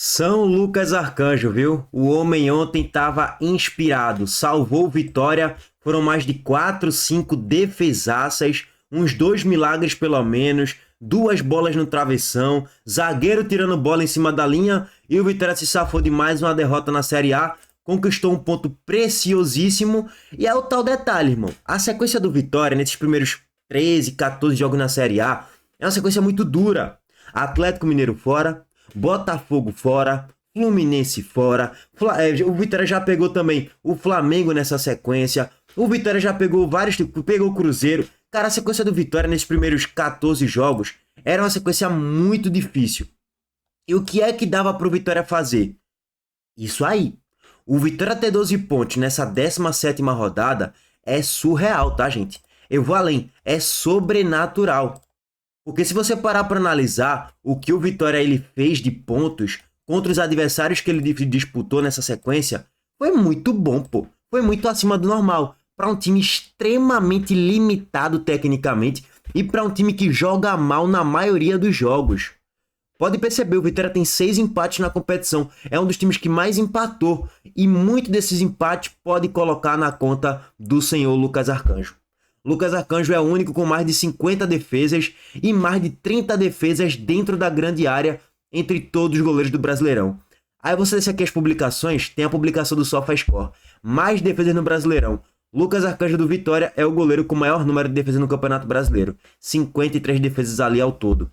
São Lucas Arcanjo, viu? O homem ontem estava inspirado, salvou Vitória, foram mais de 4, 5 defesaças, uns 2 milagres pelo menos, 2 bolas no travessão, zagueiro tirando bola em cima da linha e o Vitória se safou de mais uma derrota na Série A, conquistou um ponto preciosíssimo e é o tal detalhe, irmão. A sequência do Vitória nesses primeiros 13, 14 jogos na Série A é uma sequência muito dura. Atlético Mineiro fora, Botafogo fora, Fluminense fora, o Vitória já pegou também o Flamengo nessa sequência, o Vitória já pegou pegou o Cruzeiro. Cara, a sequência do Vitória nesses primeiros 14 jogos era uma sequência muito difícil. E o que é que dava pro Vitória fazer? Isso aí. O Vitória ter 12 pontos nessa 17ª rodada é surreal, tá, gente? Eu vou além, é sobrenatural. Porque se você parar para analisar o que o Vitória ele fez de pontos contra os adversários que ele disputou nessa sequência, foi muito bom, pô. Foi muito acima do normal. Para um time extremamente limitado tecnicamente e para um time que joga mal na maioria dos jogos. Pode perceber, o Vitória tem 6 empates na competição. É um dos times que mais empatou. E muito desses empates pode colocar na conta do senhor Lucas Arcanjo. Lucas Arcanjo é o único com mais de 50 defesas e mais de 30 defesas dentro da grande área entre todos os goleiros do Brasileirão. Aí você desce aqui as publicações, tem a publicação do SofaScore. Mais defesas no Brasileirão. Lucas Arcanjo do Vitória é o goleiro com maior número de defesas no Campeonato Brasileiro. 53 defesas ali ao todo.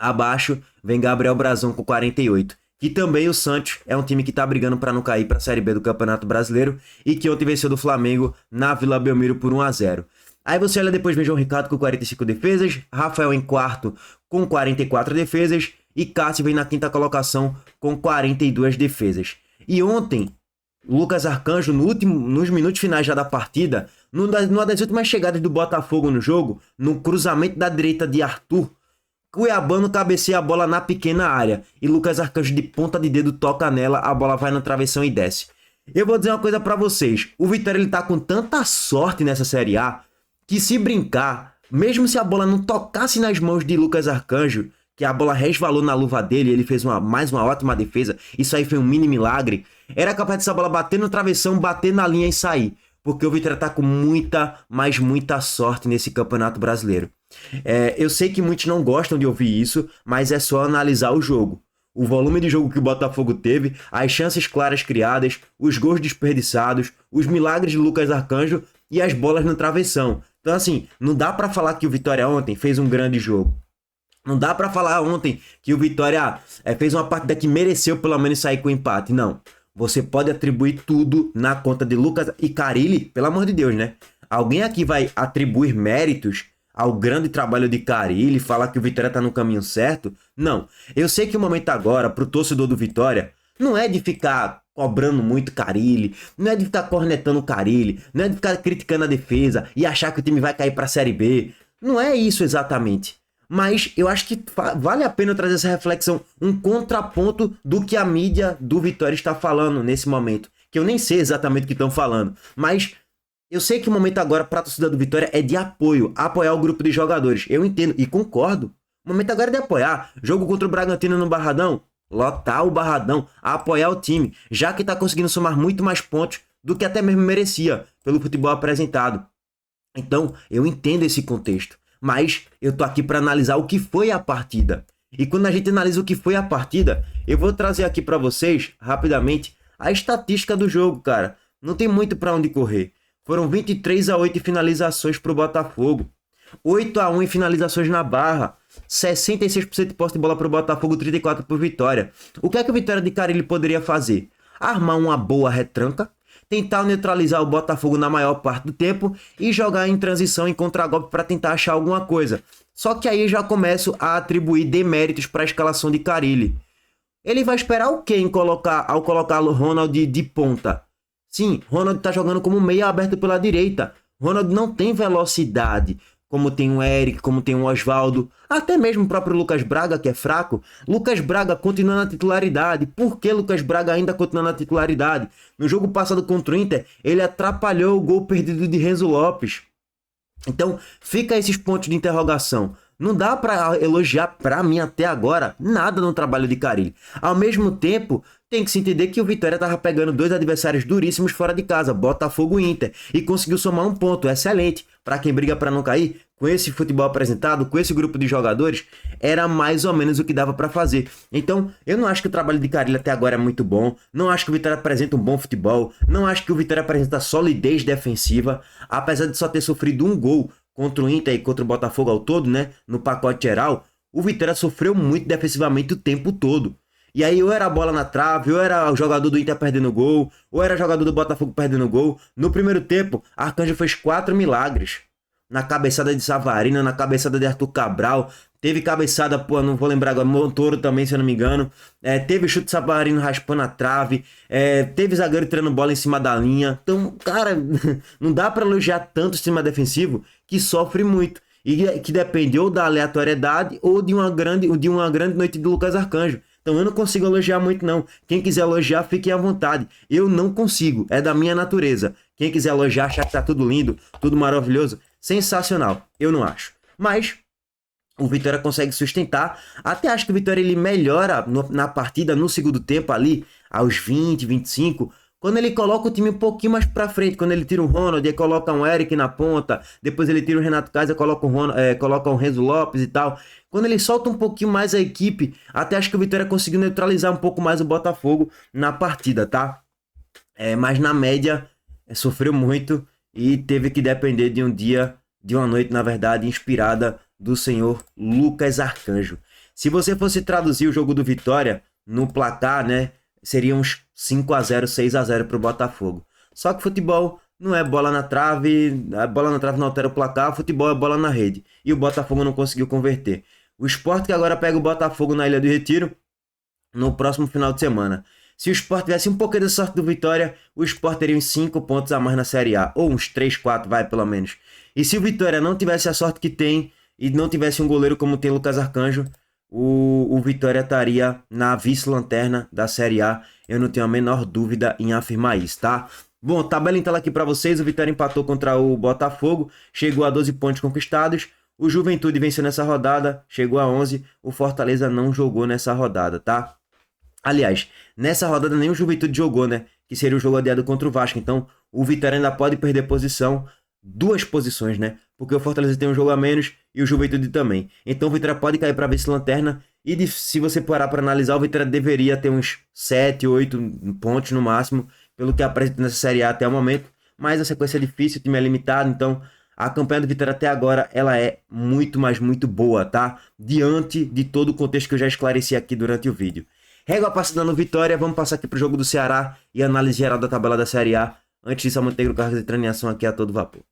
Abaixo vem Gabriel Brazão com 48. Que também o Santos é um time que está brigando para não cair para a Série B do Campeonato Brasileiro e que ontem venceu do Flamengo na Vila Belmiro por 1-0. Aí você olha depois, vem João Ricardo com 45 defesas, Rafael em quarto com 44 defesas e Cássio vem na quinta colocação com 42 defesas. E ontem, Lucas Arcanjo, nos minutos finais já da partida, numa das últimas chegadas do Botafogo no jogo, no cruzamento da direita de Arthur, Cuiabano cabeceia a bola na pequena área e Lucas Arcanjo de ponta de dedo toca nela, a bola vai no travessão e desce. Eu vou dizer uma coisa pra vocês, o Vitória ele tá com tanta sorte nessa Série A que se brincar, mesmo se a bola não tocasse nas mãos de Lucas Arcanjo, que a bola resvalou na luva dele, ele fez mais uma ótima defesa, isso aí foi um mini milagre, era capaz dessa bola bater no travessão, bater na linha e sair, porque o Vitória tá com muita, mas muita sorte nesse Campeonato Brasileiro. Eu sei que muitos não gostam de ouvir isso, mas é só analisar o jogo. O volume de jogo que o Botafogo teve, as chances claras criadas, os gols desperdiçados, os milagres de Lucas Arcanjo e as bolas no travessão. Então assim, não dá pra falar que o Vitória ontem fez um grande jogo. Não dá pra falar ontem que o Vitória fez uma partida que mereceu pelo menos sair com empate. Não. Você pode atribuir tudo na conta de Lucas e Carille, pelo amor de Deus, né? Alguém aqui vai atribuir méritos ao grande trabalho de Carille, falar que o Vitória tá no caminho certo? Não. Eu sei que o momento agora, pro torcedor do Vitória, não é de ficar cobrando muito Carille, não é de ficar cornetando o Carille, não é de ficar criticando a defesa e achar que o time vai cair pra Série B. Não é isso exatamente. Mas eu acho que vale a pena trazer essa reflexão, um contraponto do que a mídia do Vitória está falando nesse momento. Que eu nem sei exatamente o que estão falando, mas eu sei que o momento agora para a torcida do Vitória é de apoio, apoiar o grupo de jogadores. Eu entendo e concordo. O momento agora é de apoiar. Jogo contra o Bragantino no Barradão, lotar o Barradão, apoiar o time, já que está conseguindo somar muito mais pontos do que até mesmo merecia pelo futebol apresentado. Então, eu entendo esse contexto. Mas eu tô aqui para analisar o que foi a partida. E quando a gente analisa o que foi a partida, eu vou trazer aqui para vocês, rapidamente, a estatística do jogo, cara. Não tem muito para onde correr. Foram 23-8 finalizações pro Botafogo. 8-1 em finalizações na Barra. 66% de posse de bola pro Botafogo, 34% pro Vitória. O que é que o Vitória de Carille poderia fazer? Armar uma boa retranca, tentar neutralizar o Botafogo na maior parte do tempo e jogar em transição em contragolpe para tentar achar alguma coisa. Só que aí eu já começo a atribuir deméritos para a escalação de Carille. Ele vai esperar o quê ao colocar o Ronald de ponta? Sim, Ronald está jogando como meia aberto pela direita. Ronald não tem velocidade, como tem o Eric, como tem o Osvaldo, até mesmo o próprio Lucas Braga, que é fraco. Lucas Braga continua na titularidade. Por que Lucas Braga ainda continua na titularidade? No jogo passado contra o Inter, ele atrapalhou o gol perdido de Renzo Lopes. Então, fica esses pontos de interrogação. Não dá pra elogiar, pra mim, até agora, nada no trabalho de Carille. Ao mesmo tempo, tem que se entender que o Vitória tava pegando dois adversários duríssimos fora de casa, Botafogo e Inter, e conseguiu somar um ponto, excelente. Pra quem briga pra não cair, com esse futebol apresentado, com esse grupo de jogadores, era mais ou menos o que dava pra fazer. Então, eu não acho que o trabalho de Carille até agora é muito bom, não acho que o Vitória apresenta um bom futebol, não acho que o Vitória apresenta solidez defensiva, apesar de só ter sofrido um gol contra o Inter e contra o Botafogo ao todo, né, no pacote geral, o Vitória sofreu muito defensivamente o tempo todo. E aí ou era a bola na trave, ou era o jogador do Inter perdendo gol, ou era o jogador do Botafogo perdendo gol. No primeiro tempo, Arcanjo fez 4 milagres. Na cabeçada de Savarino, na cabeçada de Arthur Cabral, teve cabeçada, pô, não vou lembrar agora, Montoro também, se eu não me engano. Teve chute de Savarino raspando a trave, teve zagueiro tirando bola em cima da linha. Então, cara, não dá pra elogiar tanto o sistema defensivo que sofre muito. E que depende ou da aleatoriedade ou de uma grande noite do Lucas Arcanjo. Então eu não consigo elogiar muito não. Quem quiser elogiar, fique à vontade. Eu não consigo, é da minha natureza. Quem quiser elogiar, achar que tá tudo lindo, tudo maravilhoso, sensacional. Eu não acho. Mas o Vitória consegue sustentar. Até acho que o Vitória ele melhora na partida no segundo tempo ali, aos 20, 25, quando ele coloca o time um pouquinho mais pra frente, quando ele tira o Ronald, aí coloca um Eric na ponta, depois ele tira o Renato Kaiser, coloca o Renzo Lopes e tal. Quando ele solta um pouquinho mais a equipe, até acho que o Vitória conseguiu neutralizar um pouco mais o Botafogo na partida, tá? Mas na média, sofreu muito e teve que depender de um dia, de uma noite, na verdade, inspirada do senhor Lucas Arcanjo. Se você fosse traduzir o jogo do Vitória no placar, né, seria uns 5-0, 6-0 pro Botafogo. Só que futebol não é bola na trave, a bola na trave não altera o placar, futebol é bola na rede. E o Botafogo não conseguiu converter. O Sport que agora pega o Botafogo na Ilha do Retiro no próximo final de semana. Se o Sport tivesse um pouquinho da sorte do Vitória, o Sport teria uns 5 pontos a mais na Série A. Ou uns 3, 4, vai pelo menos. E se o Vitória não tivesse a sorte que tem e não tivesse um goleiro como tem o Lucas Arcanjo, o Vitória estaria na vice-lanterna da Série A. Eu não tenho a menor dúvida em afirmar isso, tá? Bom, tabela em tela aqui para vocês. O Vitória empatou contra o Botafogo, chegou a 12 pontos conquistados. O Juventude venceu nessa rodada, chegou a 11. O Fortaleza não jogou nessa rodada, tá? Aliás, nessa rodada nem o Juventude jogou, né? Que seria o jogo adiado contra o Vasco. Então, o Vitória ainda pode perder posição, 2 posições, né? Porque o Fortaleza tem um jogo a menos e o Juventude também. Então, o Vitória pode cair para vice-lanterna. E se você parar para analisar, o Vitória deveria ter uns 7, 8 pontos no máximo, pelo que apresenta nessa Série A até o momento. Mas a sequência é difícil, o time é limitado, então a campanha do Vitória até agora, ela é muito, mas muito boa, tá? Diante de todo o contexto que eu já esclareci aqui durante o vídeo. Régua passada no Vitória, vamos passar aqui pro jogo do Ceará e análise geral da tabela da Série A. Antes disso, a Montenegro Cargas entrando em ação aqui a todo vapor.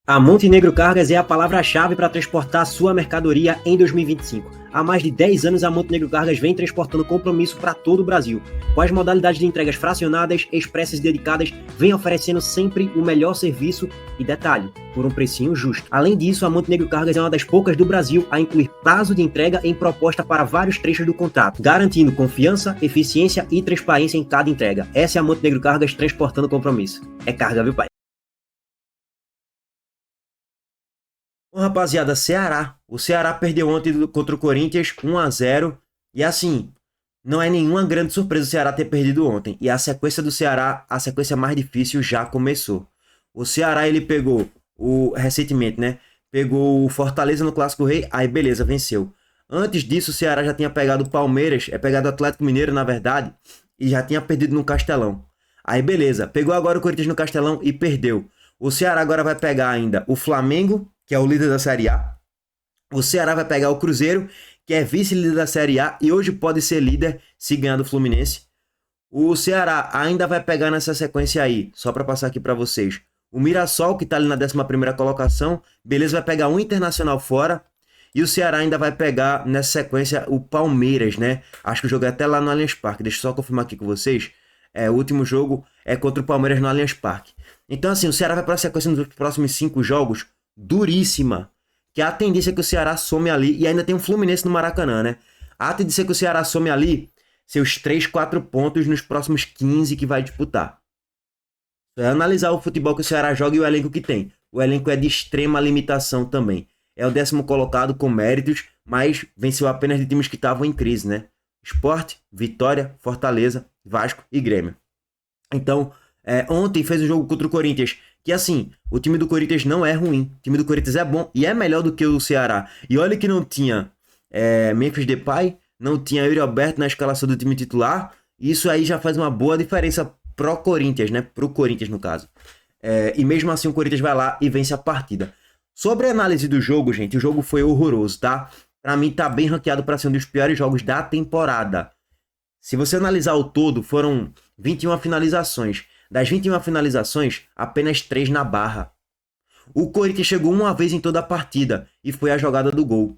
A Montenegro Cargas é a palavra-chave para transportar sua mercadoria em 2025. Há mais de 10 anos, a Montenegro Cargas vem transportando compromisso para todo o Brasil. Com as modalidades de entregas fracionadas, expressas e dedicadas, vem oferecendo sempre o melhor serviço e detalhe, por um precinho justo. Além disso, a Montenegro Cargas é uma das poucas do Brasil a incluir prazo de entrega em proposta para vários trechos do contrato, garantindo confiança, eficiência e transparência em cada entrega. Essa é a Montenegro Cargas transportando compromisso. É carga, viu, pai? Bom, rapaziada, Ceará. O Ceará perdeu ontem contra o Corinthians 1-0. E assim, não é nenhuma grande surpresa o Ceará ter perdido ontem. E a sequência do Ceará, a sequência mais difícil já começou. O Ceará, ele pegou recentemente, né? Pegou o Fortaleza no Clássico Rei, aí beleza, venceu. Antes disso, o Ceará já tinha pegado o Palmeiras, pegado o Atlético Mineiro, na verdade, e já tinha perdido no Castelão. Aí beleza, pegou agora o Corinthians no Castelão e perdeu. O Ceará agora vai pegar ainda o Flamengo, que é o líder da Série A. O Ceará vai pegar o Cruzeiro, que é vice-líder da Série A e hoje pode ser líder se ganhar do Fluminense. O Ceará ainda vai pegar nessa sequência aí, só para passar aqui para vocês. O Mirassol, que tá ali na 11ª colocação, beleza, vai pegar um Internacional fora. E o Ceará ainda vai pegar nessa sequência o Palmeiras, né? Acho que o jogo é até lá no Allianz Parque. Deixa eu só confirmar aqui com vocês. O último jogo é contra o Palmeiras no Allianz Parque. Então assim, o Ceará vai para a sequência nos próximos 5 jogos duríssima, que a tendência é que o Ceará some ali, e ainda tem um Fluminense no Maracanã, né? A tendência é que o Ceará some ali seus 3, 4 pontos nos próximos 15 que vai disputar. É analisar o futebol que o Ceará joga e o elenco que tem. O elenco é de extrema limitação também. é o 10º colocado com méritos, mas venceu apenas de times que estavam em crise, né? Sport, Vitória, Fortaleza, Vasco e Grêmio. Então, ontem fez um jogo contra o Corinthians, que assim, o time do Corinthians não é ruim, o time do Corinthians é bom e é melhor do que o do Ceará. E olha que não tinha Memphis Depay, não tinha Yuri Alberto na escalação do time titular, e isso aí já faz uma boa diferença pro Corinthians, né? Pro Corinthians, no caso. E mesmo assim o Corinthians vai lá e vence a partida. Sobre a análise do jogo, gente, o jogo foi horroroso, tá? Pra mim tá bem ranqueado pra ser um dos piores jogos da temporada. Se você analisar o todo, foram 21 finalizações. Das 21 finalizações, apenas 3 na barra. O Corinthians chegou uma vez em toda a partida, e foi a jogada do gol.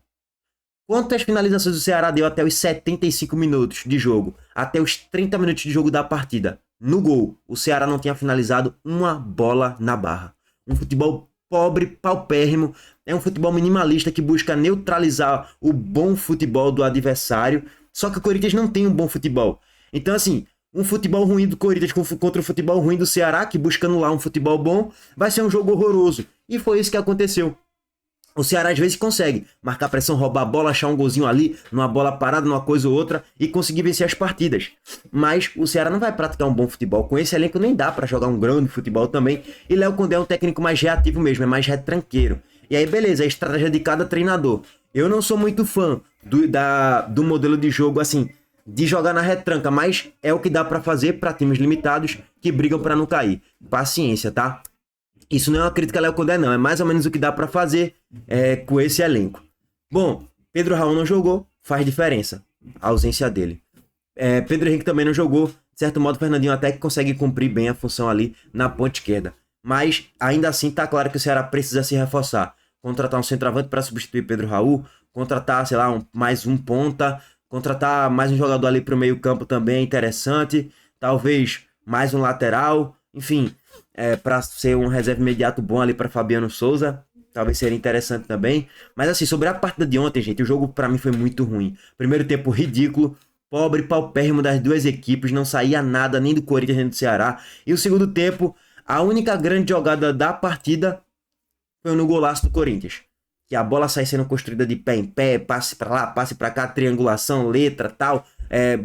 Quantas finalizações o Ceará deu até os 75 minutos de jogo? Até os 30 minutos de jogo da partida? No gol, o Ceará não tinha finalizado uma bola na barra. Um futebol pobre, paupérrimo, é um futebol minimalista que busca neutralizar o bom futebol do adversário, só que o Corinthians não tem um bom futebol. Então assim, um futebol ruim do Corinthians contra o futebol ruim do Ceará, que busca anular um futebol bom, vai ser um jogo horroroso. E foi isso que aconteceu. O Ceará às vezes consegue marcar pressão, roubar a bola, achar um golzinho ali, numa bola parada, numa coisa ou outra, e conseguir vencer as partidas. Mas o Ceará não vai praticar um bom futebol. Com esse elenco nem dá pra jogar um grande futebol também. E Léo Condé é um técnico mais reativo mesmo, é mais retranqueiro. E aí beleza, a estratégia de cada treinador. Eu não sou muito fã do modelo de jogo assim, de jogar na retranca, mas é o que dá pra fazer pra times limitados que brigam pra não cair. Paciência, tá? Isso não é uma crítica a Léo Condé, não. É mais ou menos o que dá pra fazer com esse elenco. Bom, Pedro Raul não jogou, faz diferença a ausência dele. Pedro Henrique também não jogou. De certo modo, o Fernandinho até que consegue cumprir bem a função ali na ponta esquerda. Mas, ainda assim, tá claro que o Ceará precisa se reforçar. Contratar um centroavante para substituir Pedro Raul. Contratar, sei lá, mais um ponta. Contratar mais um jogador ali pro meio campo também é interessante. Talvez mais um lateral. Enfim, para ser um reserva imediato bom ali para Fabiano Souza, talvez seria interessante também. Mas assim, sobre a partida de ontem, gente, o jogo para mim foi muito ruim. Primeiro tempo ridículo, pobre, paupérrimo das duas equipes, não saía nada nem do Corinthians nem do Ceará. E o segundo tempo, a única grande jogada da partida foi no golaço do Corinthians. Que a bola sai sendo construída de pé em pé, passe para lá, passe para cá, triangulação, letra, tal.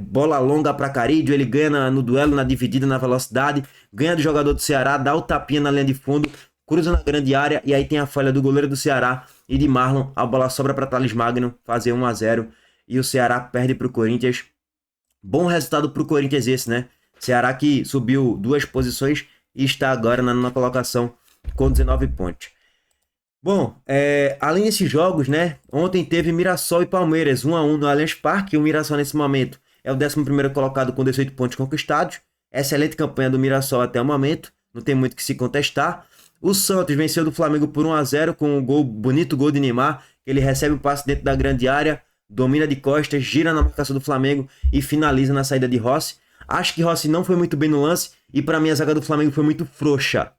Bola longa para Carídio, ele ganha no duelo, na dividida, na velocidade, ganha do jogador do Ceará, dá o tapinha na linha de fundo, cruza na grande área, e aí tem a falha do goleiro do Ceará e de Marlon, a bola sobra para Thales Magno fazer 1-0, e o Ceará perde para o Corinthians. Bom resultado para o Corinthians esse, né? Ceará que subiu 2 posições e está agora na 9ª colocação com 19 pontos. Bom, além desses jogos, né? Ontem teve Mirassol e Palmeiras, 1-1 no Allianz Parque. O Mirassol nesse momento é o 11º colocado com 18 pontos conquistados. Excelente campanha do Mirassol até o momento, não tem muito que se contestar. O Santos venceu do Flamengo por 1-0 com um bonito gol de Neymar. Ele recebe o passe dentro da grande área, domina de costas, gira na marcação do Flamengo e finaliza na saída de Rossi. Acho que Rossi não foi muito bem no lance e para mim a zaga do Flamengo foi muito frouxa,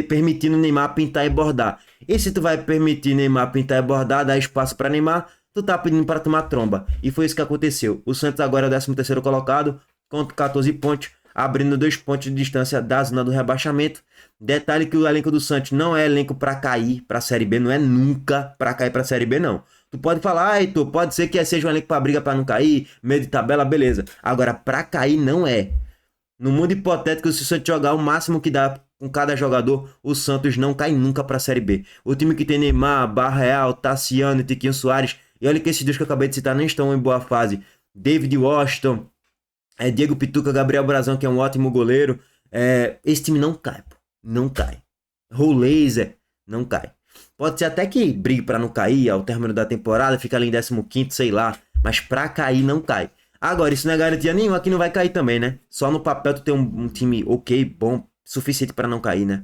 permitindo Neymar pintar e bordar. E se tu vai permitir Neymar pintar e bordar, dar espaço para Neymar, tu tá pedindo para tomar tromba. E foi isso que aconteceu. O Santos agora é o 13º colocado, com 14 pontos, abrindo 2 pontos de distância da zona do rebaixamento. Detalhe que o elenco do Santos não é elenco para cair para a Série B, não é nunca para cair para a Série B, não. Tu pode falar, Heitor, pode ser que seja um elenco para briga para não cair, meio de tabela, beleza. Agora, para cair não é. No mundo hipotético, se o Santos jogar o máximo que dá com cada jogador, o Santos não cai nunca para a Série B. O time que tem Neymar, Barra Real, Tassiano, Tiquinho Soares, e olha que esses dois que eu acabei de citar nem estão em boa fase. David Washington, Diego Pituca, Gabriel Brazão, que é um ótimo goleiro. Esse time não cai, pô. Não cai. Laser não cai. Pode ser até que brigue para não cair ao término da temporada, fica ali em 15º, sei lá, mas para cair não cai. Agora, isso não é garantia nenhuma que não vai cair também, né? Só no papel tu tem um time ok, bom, suficiente para não cair, né?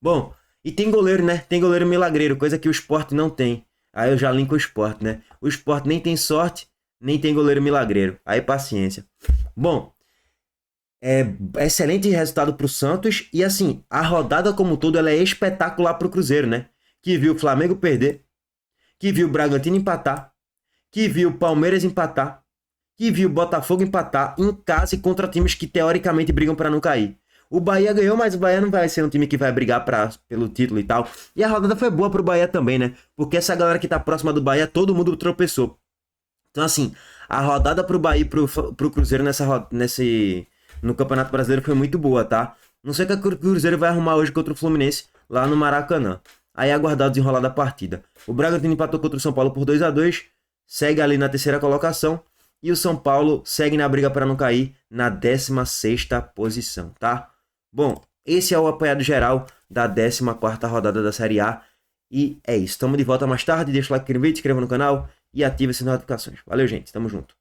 Bom, e tem goleiro, né? Tem goleiro milagreiro, coisa que o Sport não tem. Aí eu já linko o Sport, né? O Sport nem tem sorte, nem tem goleiro milagreiro. Aí paciência. Bom, excelente resultado pro Santos. E assim, a rodada como um todo ela é espetacular pro Cruzeiro, né? Que viu o Flamengo perder, que viu o Bragantino empatar, que viu o Palmeiras empatar, que viu o Botafogo empatar em casa e contra times que teoricamente brigam para não cair. O Bahia ganhou, mas o Bahia não vai ser um time que vai brigar pelo título e tal. E a rodada foi boa pro Bahia também, né? Porque essa galera que tá próxima do Bahia, todo mundo tropeçou. Então, assim, a rodada pro Bahia e pro Cruzeiro no Campeonato Brasileiro foi muito boa, tá? Não sei o que o Cruzeiro vai arrumar hoje contra o Fluminense, lá no Maracanã. Aí aguardar o desenrolar da partida. O Bragantino empatou contra o São Paulo por 2-2, segue ali na terceira colocação. E o São Paulo segue na briga para não cair na 16ª posição, tá? Bom, esse é o apanhado geral da 14ª rodada da Série A. E é isso. Tamo de volta mais tarde. Deixa o like no vídeo, se inscreva no canal e ative as notificações. Valeu, gente. Tamo junto.